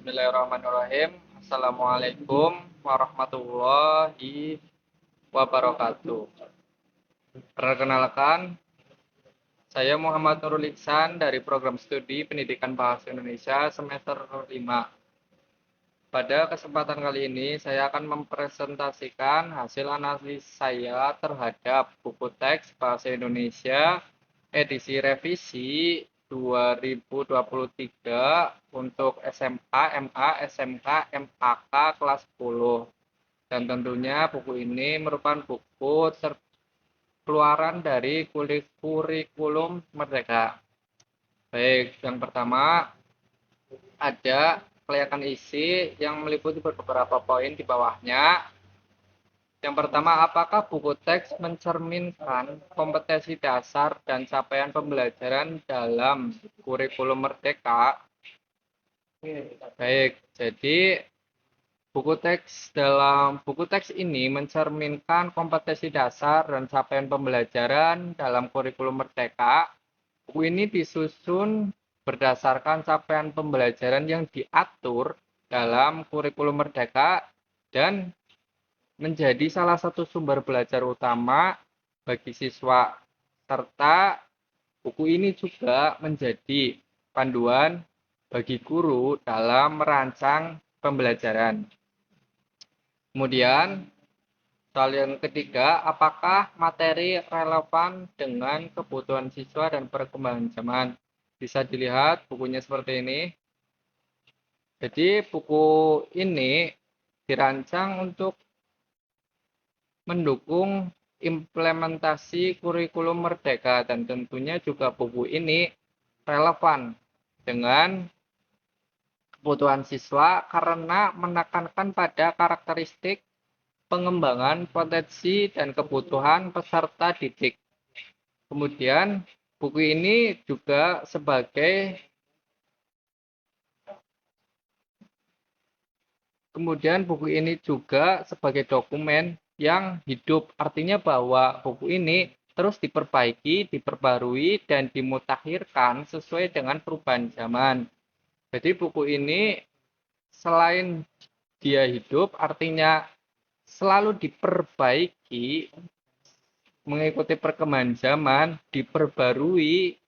Bismillahirrahmanirrahim. Assalamualaikum warahmatullahi wabarakatuh. Perkenalkan, saya Muhammad Nurul Ihsan dari Program Studi Pendidikan Bahasa Indonesia semester 5. Pada kesempatan kali ini, saya akan mempresentasikan hasil analisis saya terhadap buku teks Bahasa Indonesia edisi revisi 2023 untuk SMA, MA, SMK, MAK kelas 10. Dan tentunya buku ini merupakan buku keluaran dari kurikulum Merdeka. Baik, yang pertama ada kelayakan isi yang meliputi beberapa poin di bawahnya. Yang pertama, apakah buku teks mencerminkan kompetensi dasar dan capaian pembelajaran dalam kurikulum Merdeka? Baik, jadi buku teks ini mencerminkan kompetensi dasar dan capaian pembelajaran dalam kurikulum Merdeka. Buku ini disusun berdasarkan capaian pembelajaran yang diatur dalam kurikulum Merdeka dan menjadi salah satu sumber belajar utama bagi siswa, serta buku ini juga menjadi panduan bagi guru dalam merancang pembelajaran. Kemudian, soal yang ketiga, apakah materi relevan dengan kebutuhan siswa dan perkembangan zaman? Bisa dilihat bukunya seperti ini. Jadi, buku ini dirancang untuk mendukung implementasi kurikulum Merdeka dan tentunya juga buku ini relevan dengan kebutuhan siswa karena menekankan pada karakteristik pengembangan potensi dan kebutuhan peserta didik. Kemudian buku ini juga sebagai dokumen yang hidup, artinya bahwa buku ini terus diperbaiki, diperbarui, dan dimutakhirkan sesuai dengan perubahan zaman. Jadi buku ini selain dia hidup, artinya selalu diperbaiki, mengikuti perkembangan zaman, diperbarui,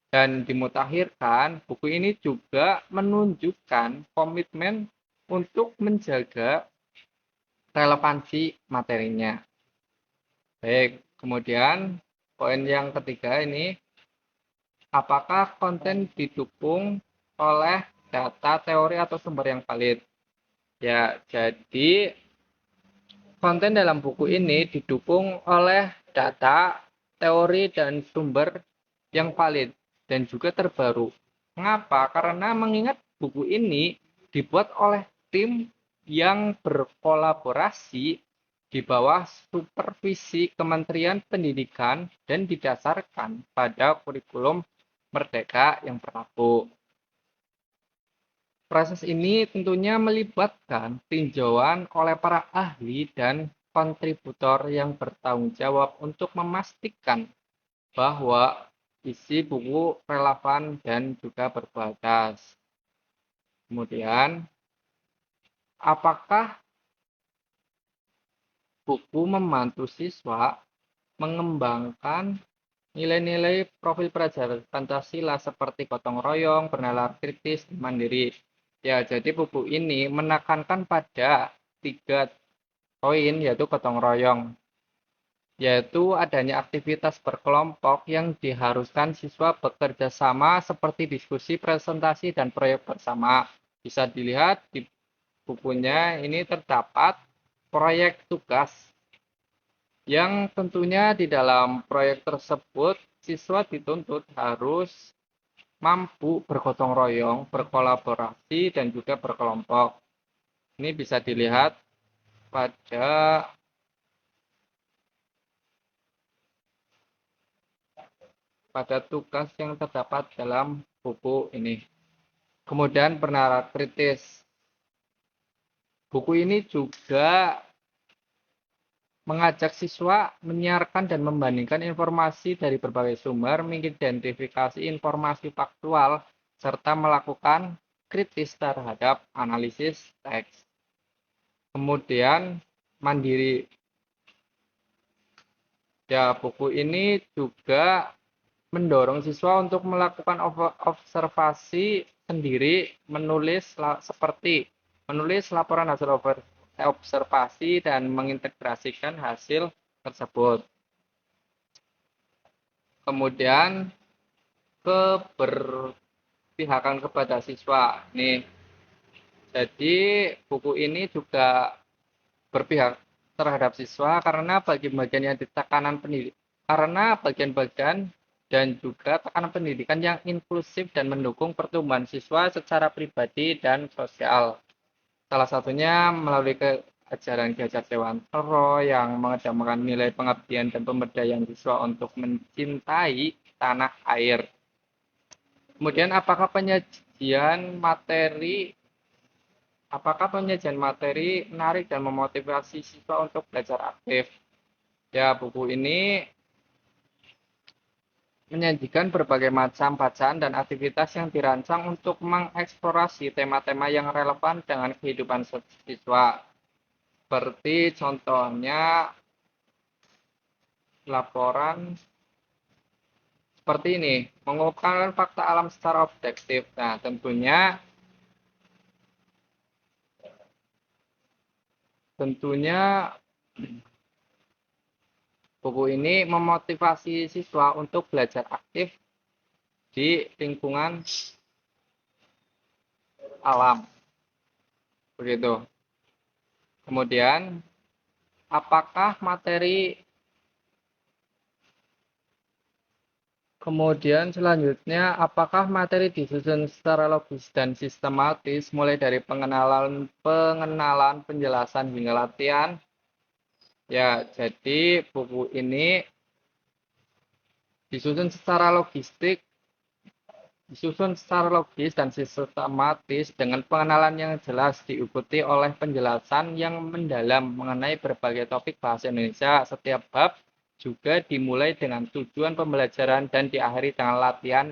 dan dimutakhirkan. Buku ini juga menunjukkan komitmen untuk menjaga relevansi materinya. Baik, kemudian poin yang ketiga ini, apakah konten didukung oleh data, teori, atau sumber yang valid? Ya, jadi konten dalam buku ini didukung oleh data, teori, dan sumber yang valid dan juga terbaru. Mengapa? Karena mengingat buku ini dibuat oleh tim yang berkolaborasi di bawah supervisi Kementerian Pendidikan dan didasarkan pada kurikulum Merdeka yang berlaku. Proses ini tentunya melibatkan tinjauan oleh para ahli dan kontributor yang bertanggung jawab untuk memastikan bahwa isi buku relevan dan juga berkualitas. Kemudian, apakah buku membantu siswa mengembangkan nilai-nilai profil pelajaran Pancasila seperti gotong royong, bernalar kritis, mandiri? Ya, jadi buku ini menekankan pada 3 poin, yaitu gotong royong, yaitu adanya aktivitas berkelompok yang diharuskan siswa bekerja sama seperti diskusi, presentasi, dan proyek bersama. Bisa dilihat di bukunya ini terdapat proyek tugas yang tentunya di dalam proyek tersebut siswa dituntut harus mampu bergotong royong, berkolaborasi, dan juga berkelompok. Ini bisa dilihat pada tugas yang terdapat dalam buku ini. Kemudian bernalar kritis. Buku ini juga mengajak siswa menyiarkan dan membandingkan informasi dari berbagai sumber, mengidentifikasi informasi faktual, serta melakukan kritis terhadap analisis teks. Kemudian mandiri. Ya, buku ini juga mendorong siswa untuk melakukan observasi sendiri, seperti menulis laporan hasil observasi dan mengintegrasikan hasil tersebut. Kemudian keberpihakan kepada siswa. Nih, jadi buku ini juga berpihak terhadap siswa karena bagian-bagian yang bagian-bagian dan juga tekanan pendidikan yang inklusif dan mendukung pertumbuhan siswa secara pribadi dan sosial. Salah satunya melalui ajaran Ki Hajar Dewantara yang mengedepankan nilai pengabdian dan pemberdayaan siswa untuk mencintai tanah air. Kemudian apakah penyajian materi menarik dan memotivasi siswa untuk belajar aktif? Ya, buku ini menyajikan berbagai macam bacaan dan aktivitas yang dirancang untuk mengeksplorasi tema-tema yang relevan dengan kehidupan siswa. Seperti contohnya laporan seperti ini, mengungkapkan fakta alam secara objektif. Nah, tentunya buku ini memotivasi siswa untuk belajar aktif di lingkungan alam. Begitu. Kemudian, selanjutnya, apakah materi disusun secara logis dan sistematis mulai dari pengenalan, penjelasan hingga latihan? Ya, jadi buku ini disusun secara logis dan sistematis dengan pengenalan yang jelas diikuti oleh penjelasan yang mendalam mengenai berbagai topik bahasa Indonesia. Setiap bab juga dimulai dengan tujuan pembelajaran dan diakhiri dengan latihan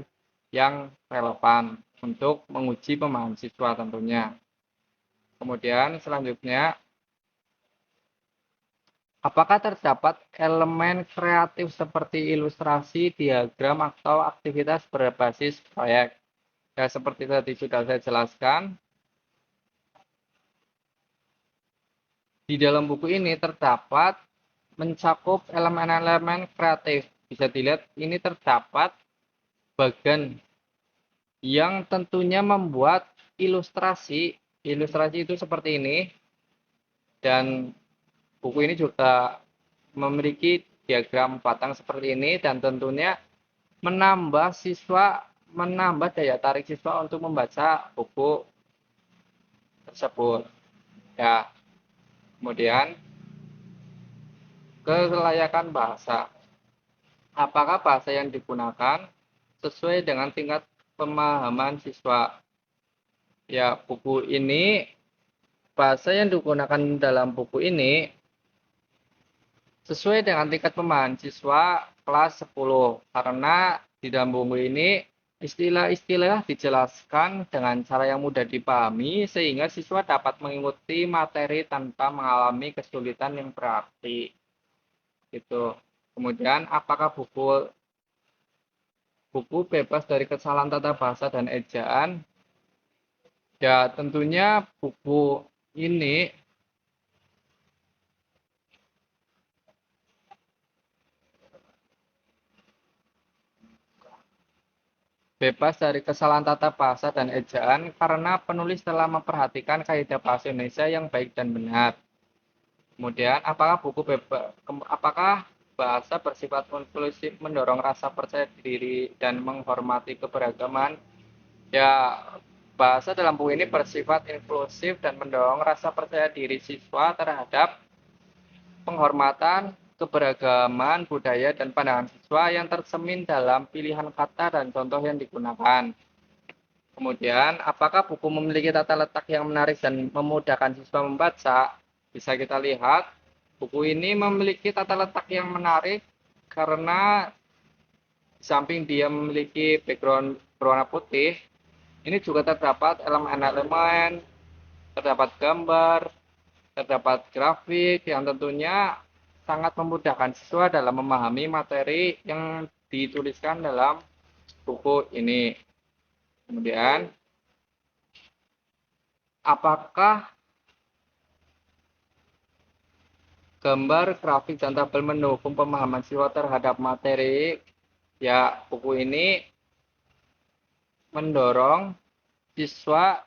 yang relevan untuk menguji pemahaman siswa tentunya. Kemudian selanjutnya, apakah terdapat elemen kreatif seperti ilustrasi, diagram, atau aktivitas berbasis proyek? Ya, seperti tadi sudah saya jelaskan, di dalam buku ini terdapat mencakup elemen-elemen kreatif. Bisa dilihat ini terdapat bagian yang tentunya membuat ilustrasi. Ilustrasi itu seperti ini. Dan buku ini juga memiliki diagram batang seperti ini dan tentunya menambah daya tarik siswa untuk membaca buku tersebut. Ya. Kemudian kelayakan bahasa. Apakah bahasa yang digunakan sesuai dengan tingkat pemahaman siswa? Ya, bahasa yang digunakan dalam buku ini sesuai dengan tingkat pemahaman siswa kelas 10. Karena di dalam buku ini istilah-istilah dijelaskan dengan cara yang mudah dipahami sehingga siswa dapat mengikuti materi tanpa mengalami kesulitan yang berarti. Gitu. Kemudian apakah buku bebas dari kesalahan tata bahasa dan ejaan? Ya, tentunya buku ini bebas dari kesalahan tata bahasa dan ejaan karena penulis telah memperhatikan kaidah bahasa Indonesia yang baik dan benar. Kemudian, apakah bahasa bersifat inklusif mendorong rasa percaya diri dan menghormati keberagaman? Ya, bahasa dalam buku ini bersifat inklusif dan mendorong rasa percaya diri siswa terhadap penghormatan keberagaman budaya dan pandangan siswa yang tercermin dalam pilihan kata dan contoh yang digunakan. Kemudian, apakah buku memiliki tata letak yang menarik dan memudahkan siswa membaca? Bisa kita lihat, buku ini memiliki tata letak yang menarik karena di samping dia memiliki background berwarna putih, Ini juga terdapat elemen-elemen, terdapat gambar, terdapat grafik yang tentunya sangat memudahkan siswa dalam memahami materi yang dituliskan dalam buku ini. Kemudian, apakah gambar, grafik, dan tabel mendukung pemahaman siswa terhadap materi? Ya, buku ini mendorong siswa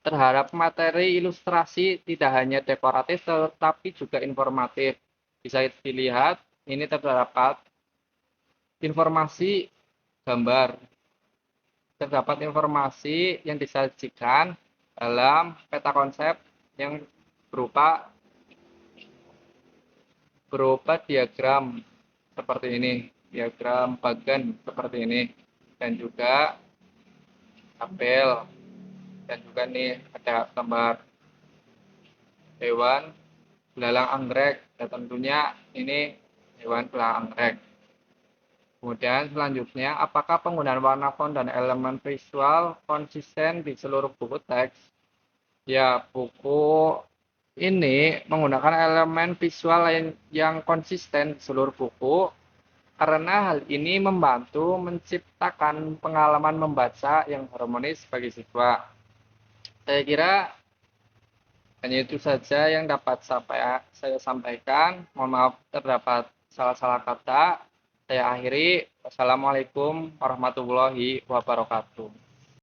terhadap materi ilustrasi tidak hanya dekoratif tetapi juga informatif. Bisa dilihat, ini terdapat informasi gambar, terdapat informasi yang disajikan dalam peta konsep yang berupa diagram seperti ini, diagram bagan seperti ini, dan juga tabel, dan juga nih ada gambar hewan belalang anggrek, dan tentunya ini hewan belalang anggrek. Kemudian selanjutnya, apakah penggunaan warna font dan elemen visual konsisten di seluruh buku teks? Ya, buku ini menggunakan elemen visual yang konsisten di seluruh buku karena hal ini membantu menciptakan pengalaman membaca yang harmonis bagi siswa. Saya kira hanya itu saja yang dapat saya sampaikan. Mohon maaf terdapat salah-salah kata. Saya akhiri. Wassalamualaikum warahmatullahi wabarakatuh.